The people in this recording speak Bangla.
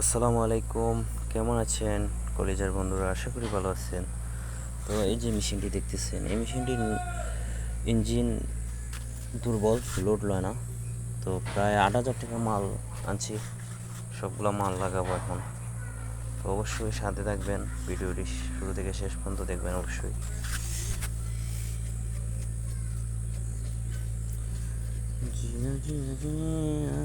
আসসালামু আলাইকুম। কেমন আছেন কলেজের বন্ধুরা? আশা করি ভালো আছেন। তো এই যে মেশিনটি দেখতেছেন, এই মেশিনটির ইঞ্জিন দুর্বল, লোড লয় না। তো প্রায় ৮,০০০ টাকা মাল আনছি, সবগুলো মাল লাগাবো এখন। তো অবশ্যই সাথে থাকবেন, ভিডিওটি শুরু থেকে শেষ পর্যন্ত দেখবেন অবশ্যই। জিয়া জিয়া জিয়া